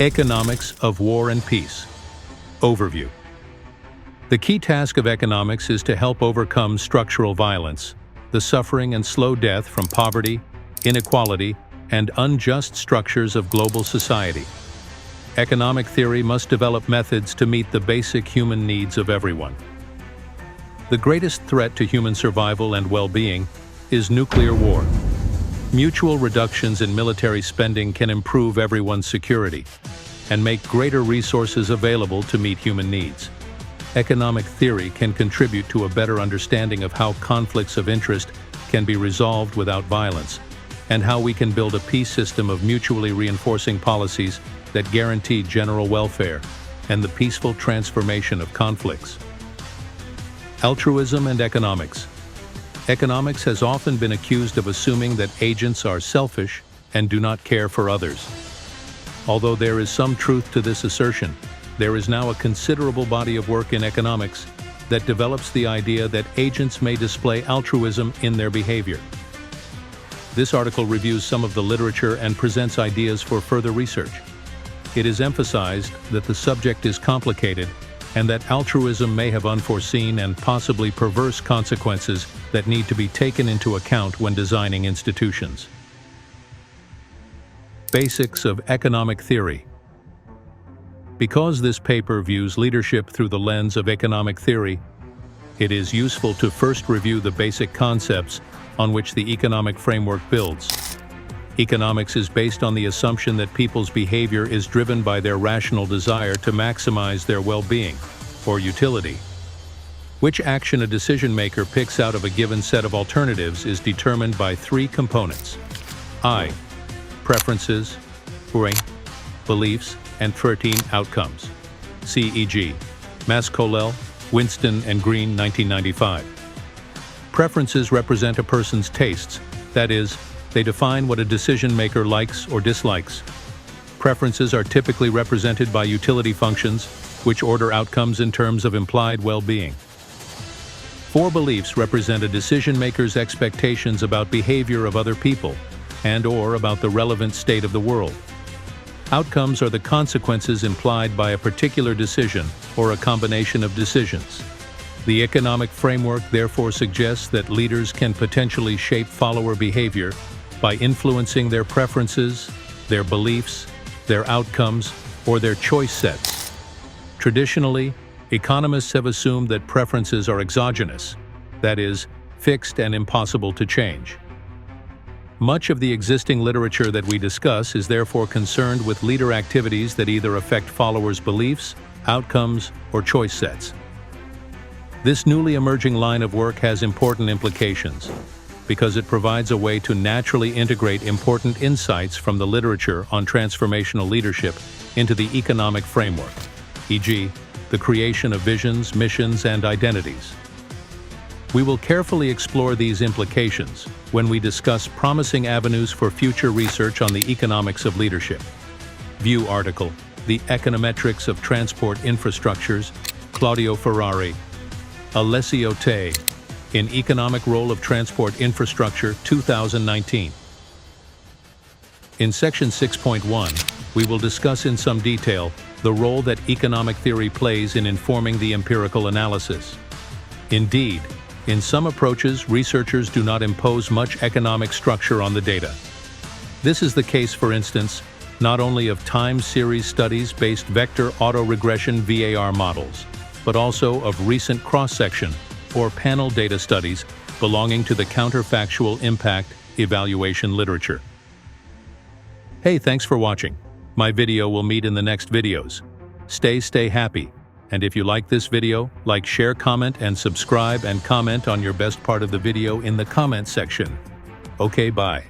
Economics of War and Peace. Overview. The key task of economics is to help overcome structural violence, the suffering and slow death from poverty, inequality, and unjust structures of global society. Economic theory must develop methods to meet the basic human needs of everyone. The greatest threat to human survival and well-being is nuclear war. Mutual reductions in military spending can improve everyone's security and make greater resources available to meet human needs. Economic theory can contribute to a better understanding of how conflicts of interest can be resolved without violence, and how we can build a peace system of mutually reinforcing policies that guarantee general welfare and the peaceful transformation of conflicts. Altruism and economics. Economics has often been accused of assuming that agents are selfish and do not care for others. Although there is some truth to this assertion, there is now a considerable body of work in economics that develops the idea that agents may display altruism in their behavior. This article reviews some of the literature and presents ideas for further research. It is emphasized that the subject is complicated and that altruism may have unforeseen and possibly perverse consequences that need to be taken into account when designing institutions. Basics of economic theory. Because this paper views leadership through the lens of economic theory, it is useful to first review the basic concepts on which the economic framework builds. Economics is based on the assumption that people's behavior is driven by their rational desire to maximize their well-being, or utility. Which action a decision-maker picks out of a given set of alternatives is determined by three components: I, preferences, beliefs, and 13 outcomes. C.e.g. Mascolell, Winston, and Green, 1995. Preferences represent a person's tastes, that is, they define what a decision-maker likes or dislikes. Preferences are typically represented by utility functions, which order outcomes in terms of implied well-being. Four beliefs represent a decision-maker's expectations about behavior of other people and/or about the relevant state of the world. Outcomes are the consequences implied by a particular decision or a combination of decisions. The economic framework therefore suggests that leaders can potentially shape follower behavior by influencing their preferences, their beliefs, their outcomes, or their choice sets. Traditionally, economists have assumed that preferences are exogenous, that is, fixed and impossible to change. Much of the existing literature that we discuss is therefore concerned with leader activities that either affect followers' beliefs, outcomes, or choice sets. This newly emerging line of work has important implications because it provides a way to naturally integrate important insights from the literature on transformational leadership into the economic framework, e.g., the creation of visions, missions, and identities. We will carefully explore these implications when we discuss promising avenues for future research on the economics of leadership. View article, The Econometrics of Transport Infrastructures, Claudio Ferrari, Alessio Te, in Economic Role of Transport Infrastructure, 2019. In section 6.1, we will discuss in some detail the role that economic theory plays in informing the empirical analysis. Indeed, in some approaches, researchers do not impose much economic structure on the data. This is the case, for instance, not only of time series studies-based vector autoregression VAR models, but also of recent cross-section or panel data studies belonging to the counterfactual impact evaluation literature. Hey, thanks for watching. My video will meet in the next videos. Stay happy. And if you like this video, like, share, comment, and subscribe, and comment on your best part of the video in the comment section. Okay, bye.